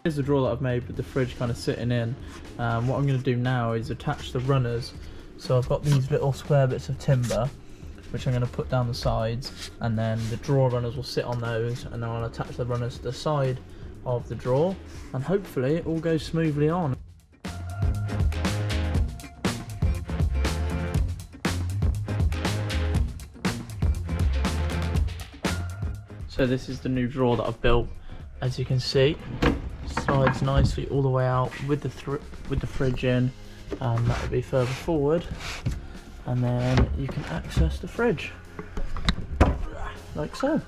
Here's the drawer that I've made with the fridge kind of sitting in. What I'm going to do now is attach the runners. So I've got these little square bits of timber which I'm going to put down the sides, and then the drawer runners will sit on those, and then I'll attach the runners to the side of the drawer, and hopefully it all goes smoothly on. So this is the new drawer that I've built. As you can see, slides nicely all the way out with the fridge in, and that will be further forward, and then you can access the fridge like so.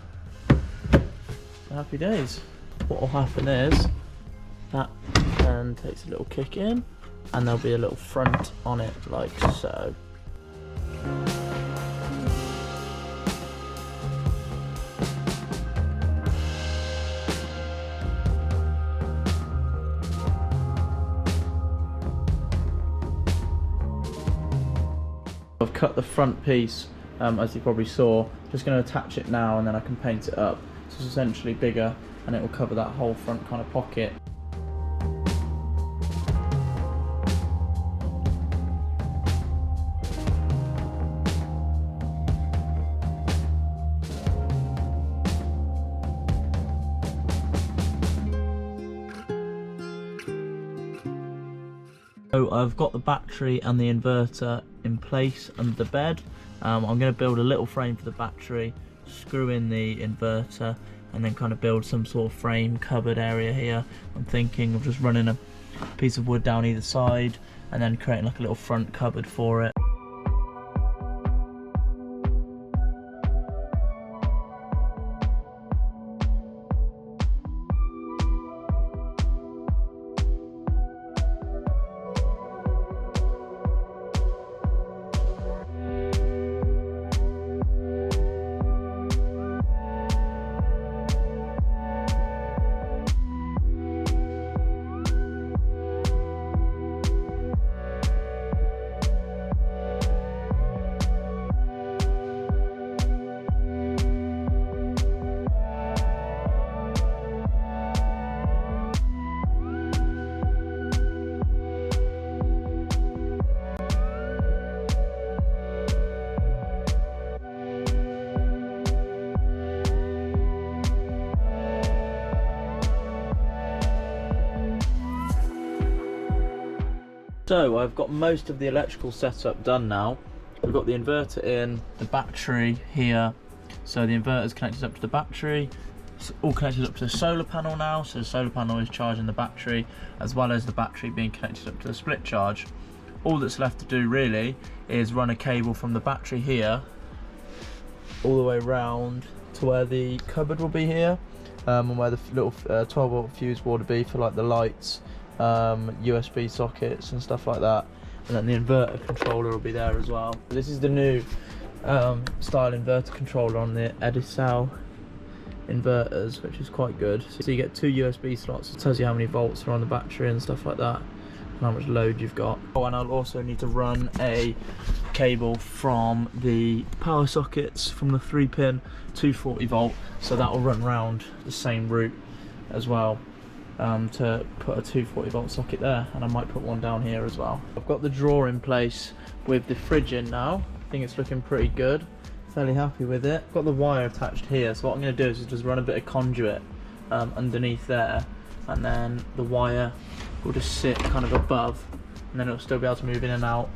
Happy days. What will happen is that then takes a little kick in, and there'll be a little front on it like so. I've cut the front piece, as you probably saw. Just going to attach it now, and then I can paint it up. So it's essentially bigger, and it will cover that whole front kind of pocket. So I've got the battery and the inverter in place under the bed. I'm going to build a little frame for the battery, screw in the inverter, and then kind of build some sort of frame cupboard area here. I'm thinking of just running a piece of wood down either side and then creating like a little front cupboard for it. So I've got most of the electrical setup done now. We've got the inverter in, the battery here. So the inverter's connected up to the battery. It's all connected up to the solar panel now. So the solar panel is charging the battery, as well as the battery being connected up to the split charge. All that's left to do really is run a cable from the battery here all the way round to where the cupboard will be here, and where the little 12-volt fuse board will be for like the lights, USB sockets and stuff like that, and then the inverter controller will be there as well. This is the new style inverter controller on the Edisal inverters, which is quite good. So you get 2 USB slots. It tells you how many volts are on the battery and stuff like that, and how much load you've got. Oh, and I'll also need to run a cable from the power sockets from the 3-pin 240 volt, so that will run round the same route as well. To put a 240 volt socket there, and I might put one down here as well. I've got the drawer in place with the fridge in now. I think it's looking pretty good, fairly happy with it. I've got the wire attached here, so what I'm going to do is just run a bit of conduit underneath there, and then the wire will just sit kind of above, and then it'll still be able to move in and out.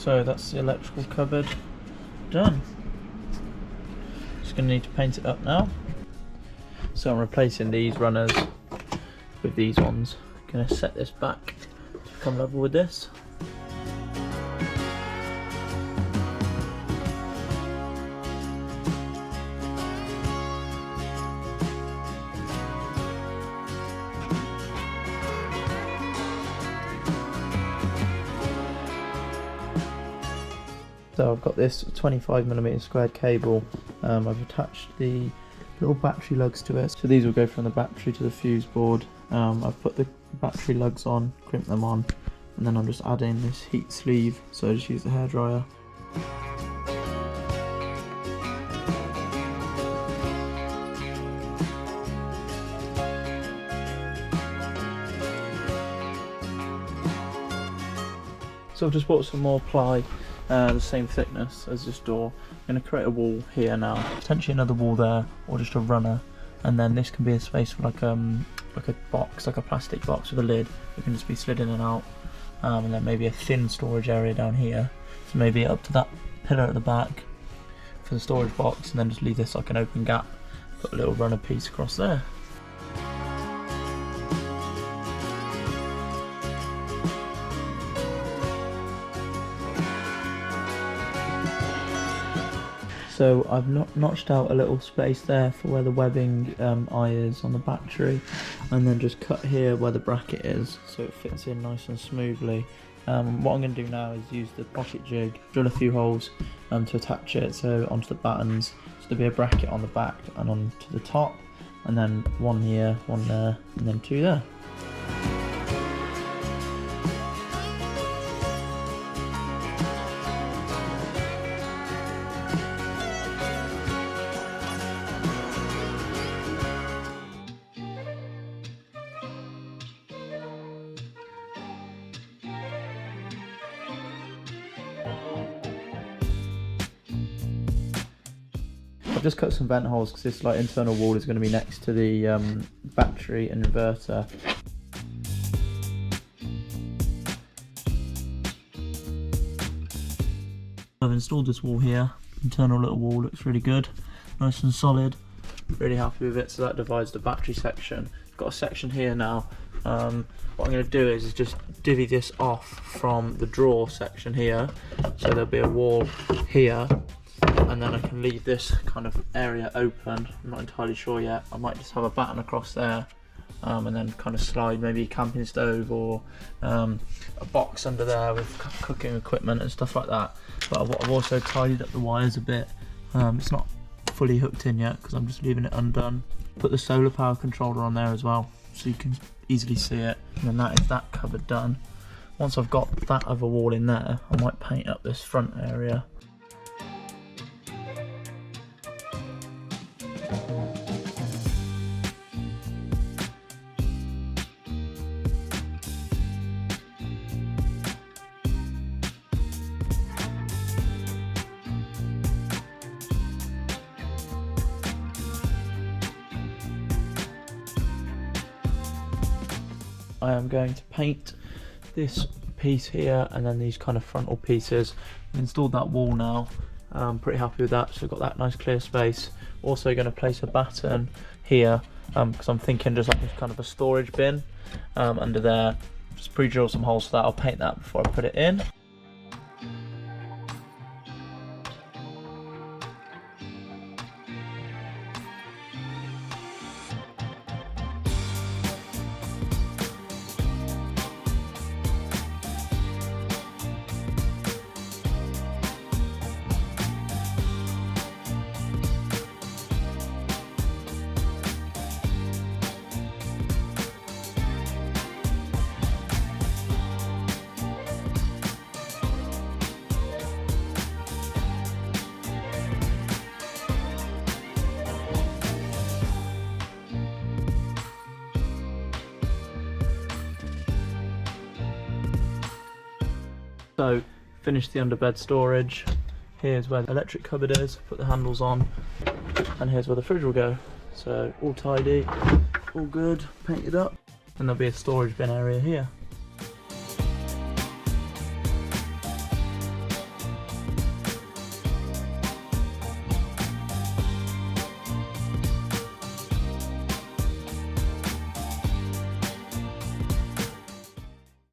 So that's the electrical cupboard done. Just going to need to paint it up now. So I'm replacing these runners with these ones. Going to set this back to become level with this. So I've got this 25mm squared cable. I've attached the little battery lugs to it. So these will go from the battery to the fuse board. I've put the battery lugs on, crimped them on, and then I'm just adding this heat sleeve. So I just use the hairdryer. So I've just bought some more ply, the same thickness as this door. I'm going to create a wall here now, potentially another wall there, or just a runner, and then this can be a space for like a box, like a plastic box with a lid. It can just be slid in and out, and then maybe a thin storage area down here. So maybe up to that pillar at the back for the storage box, and then just leave this like an open gap. Put a little runner piece across there. So I've notched out a little space there for where the webbing eye is on the battery, and then just cut here where the bracket is so it fits in nice and smoothly. What I'm going to do now is use the pocket jig, drill a few holes to attach it so onto the battens, so there'll be a bracket on the back and onto the top, and then one here, one there, and then two there. I've just cut some vent holes because this like internal wall is going to be next to the battery and inverter. I've installed this wall here. Internal little wall, looks really good, nice and solid. Really happy with it. So that divides the battery section. Got a section here now. What I'm going to do is just divvy this off from the drawer section here. So there'll be a wall here, and then I can leave this kind of area open. I'm not entirely sure yet. I might just have a batten across there, and then kind of slide maybe a camping stove or a box under there with cooking equipment and stuff like that. But I've also tidied up the wires a bit. It's not fully hooked in yet because I'm just leaving it undone. Put the solar power controller on there as well so you can easily see it. And then that is that cupboard done. Once I've got that other wall in there, I might paint up this front area. I am going to paint this piece here and then these kind of frontal pieces. I've installed that wall now. I'm pretty happy with that, so I've got that nice clear space. Also going to place a batten here because I'm thinking just like this kind of a storage bin under there. Just pre-drill some holes for that. I'll paint that before I put it in. So, finished the underbed storage. Here's where the electric cupboard is, put the handles on, and here's where the fridge will go. So, all tidy, all good, painted up, and there'll be a storage bin area here.